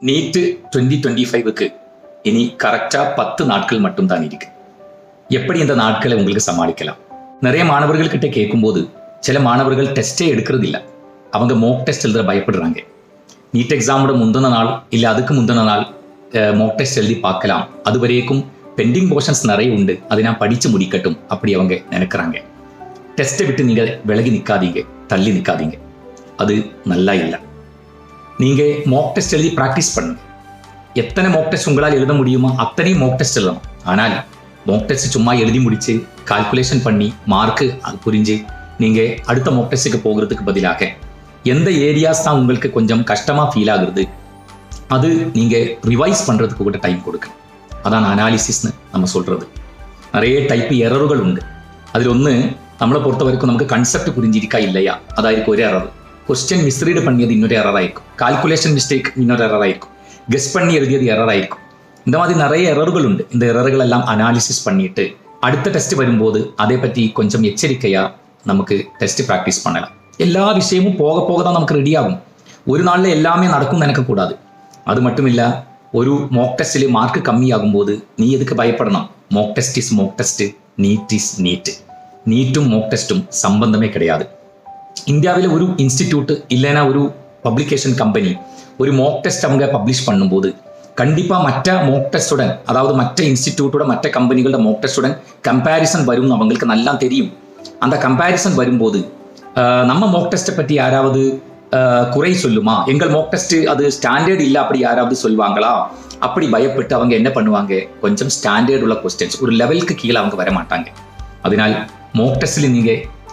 NEET 2025க்கு இனி கரெக்டா 10 நாட்கள் மட்டும் தான் இருக்கு. எப்படி இந்த நாட்களை உங்களுக்கு சமாளிக்கலாம்? நிறைய மாணவர்கள் கிட்ட கேட்கும்போது சில மாணவர்கள் டெஸ்டே எடுக்கிறது இல்லை. அவங்க மோக் டெஸ்ட் எழுத பயப்படுறாங்க. நீட் எக்ஸாமோட முந்தின நாள் இல்லை அதுக்கு முந்தின நாள் மோக் டெஸ்ட் எழுதி பார்க்கலாம், அது வரைக்கும் பெண்டிங் போர்ஷன்ஸ் நிறைய உண்டு, அதை நான் படிச்சு முடிக்கட்டும் அப்படி அவங்க நினைக்கிறாங்க. டெஸ்ட்டை விட்டு நீங்க விலகி நிற்காதீங்க, தள்ளி நிற்காதீங்க, அது நல்லா இல்லை. நீங்க மோக் டெஸ்ட் எழுதி ப்ராக்டிஸ் பண்ணுங்க. எத்தனை மோக் டெஸ்ட் உங்களால் எழுத முடியுமோ அத்தனையும் மோக் டெஸ்ட் எழுதணும். ஆனால் மோக் டெஸ்ட் சும்மா எழுதி முடிச்சு கால்குலேஷன் பண்ணி மார்க்கு அது புரிஞ்சு நீங்க அடுத்த மோக் டெஸ்ட்டுக்கு போகிறதுக்கு பதிலாக எந்த ஏரியாஸ் தான் உங்களுக்கு கொஞ்சம் கஷ்டமா ஃபீல் ஆகுறது அது நீங்க ரிவைஸ் பண்றதுக்கு கூட டைம் கொடுக்க. அதான் அனாலிசிஸ்னு நம்ம சொல்றது. நிறைய டைப் எரറുകൾ உண்டு. அதில் ஒன்று നമ്മളെ பொறுத்த வரைக்கும் நமக்கு கன்செப்ட் புரிஞ்சிருக்கா இல்லையா அதாയിരിക്കും ஒரு எரர். ക്വസ്റ്റ്യൻ മിസ്റീഡ് பண்ணியது இன்னொரு எரர் ஆயிருக்கும். கால்குலேஷன் மிஸ்டேக் இன்னொரு எரர் ஆயிருக்கும். கெஸ் பண்ணி எழுதியது எரர் ஆயிருக்கும். இந்த மாதிரி நிறைய எரറുகள் உண்டு. இந்த எரറുகள் எல்லாம் அனாலிசிஸ் பண்ணிட்டு அடுத்த டெஸ்ட் வரும்போது அதை பற்றி கொஞ்சம் எச்சரிக்கையா நமக்கு டெஸ்ட் ப்ராக்டிஸ் பண்ணலாம். எல்லா விஷயமும் போக போக தான் நமக்கு ரெடி ஆகும். ஒரு நாளில் எல்லாமே நடக்கும்னு நினைக்கக்கூடாது. அது மட்டும் இல்லை, ஒரு மோக் டெஸ்ட்டில் மார்க் கம்மியாகும் போது நீ எதுக்கு பயப்படணும்? Mock test is mock test, NEET is NEET. நீட்டும் மோக் டெஸ்ட்டும் சம்பந்தமே கிடையாது. இந்தியாவில் ஒரு இன்ஸ்டிடியூட் இல்லைன்னா ஒரு பப்ளிகேஷன் கம்பெனி ஒரு மோக் டெஸ்ட் அவங்க பப்ளிஷ் பண்ணும்போது கண்டிப்பாக மற்ற மோக் டெஸ்ட்டுடன், அதாவது மற்ற இன்ஸ்டிடியூட்டோட மற்ற கம்பெனிகளோட மோக் டெஸ்ட்டுடன் கம்பேரிசன் வரும்னு அவங்களுக்கு நல்லா தெரியும். அந்த கம்பேரிசன் வரும்போது நம்ம மோக் டெஸ்ட்டை பற்றி யாராவது குறை சொல்லுமா, எங்கள் மோக் டெஸ்ட் அது ஸ்டாண்டர்ட் இல்லை அப்படி யாராவது சொல்லுவாங்களா, அப்படி பயப்பட்டு அவங்க என்ன பண்ணுவாங்க, கொஞ்சம் ஸ்டாண்டர்ட் உள்ள கொஸ்டின்ஸ் ஒரு லெவலுக்கு கீழே அவங்க வர மாட்டாங்க. அதனால் மோக் டெஸ்ட்டில்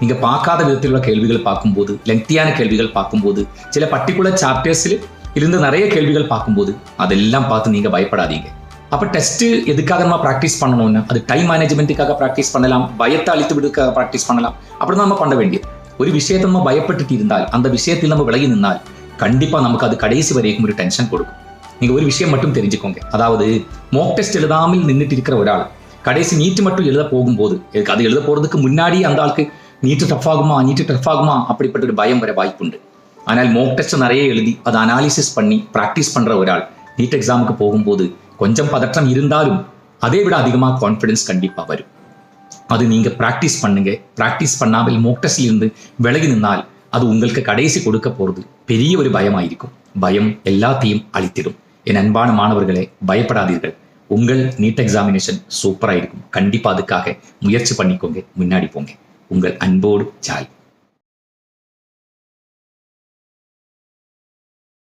நீங்க பார்க்காத விதத்தில் உள்ள கேள்விகள் பார்க்கும்போது, லெங்க்தியான கேள்விகள் பார்க்கும்போது, சில பர்டிகுலர் சாப்டர்ஸில் இருந்து நிறைய கேள்விகள் பார்க்கும்போது அதெல்லாம் பார்த்து நீங்க பயப்படாதீங்க. அப்போ டெஸ்ட் எதுக்காக நம்ம ப்ராக்டிஸ் பண்ணணும்னா அது டைம் மேனேஜ்மெண்ட்டுக்காக ப்ராக்டிஸ் பண்ணலாம், பயத்தை அழித்து விடுக்காக ப்ராக்டிஸ் பண்ணலாம். அப்படி தான் நம்ம பண்ண வேண்டியது. ஒரு விஷயத்தை நம்ம பயப்பட்டுட்டு இருந்தால், அந்த விஷயத்தில் நம்ம விலகி நின்னால் கண்டிப்பாக நமக்கு அது கடைசி வரைக்கும் ஒரு டென்ஷன் கொடுக்கும். நீங்கள் ஒரு விஷயம் மட்டும் தெரிஞ்சுக்கோங்க, அதாவது மோக் டெஸ்ட் எழுதாமல் நின்றுட்டு இருக்கிற ஒரு ஆள் கடைசி நீட்டு மட்டும் எழுத போகும்போது, அது எழுத போகிறதுக்கு முன்னாடி அந்த ஆளுக்கு நீட்டு டஃப் ஆகுமா அப்படிப்பட்ட ஒரு பயம் வர வாய்ப்புண்டு. ஆனால் மோக் டெஸ்ட் நிறைய எழுதி அதை அனாலிசிஸ் பண்ணி ப்ராக்டிஸ் பண்ணுற ஒரு ஆள் நீட் எக்ஸாமுக்கு போகும்போது கொஞ்சம் பதற்றம் இருந்தாலும் அதை விட அதிகமாக கான்ஃபிடன்ஸ் கண்டிப்பாக வரும். அது நீங்கள் ப்ராக்டிஸ் பண்ணுங்க. ப்ராக்டிஸ் பண்ணாமல் மோக் டெஸ்ட்ல இருந்து விலகி நின்னால் அது உங்களுக்கு கடைசி கொடுக்க போகிறது பெரிய ஒரு பயமாயிருக்கும். பயம் எல்லாத்தையும் அழித்திடும். என் அன்பான மாணவர்களே, பயப்படாதீர்கள். உங்கள் நீட் எக்ஸாமினேஷன் சூப்பராக இருக்கும். கண்டிப்பாக அதுக்காக முயற்சி பண்ணிக்கோங்க, முன்னாடி போங்க. உங்கள் அன்போடு சாய்.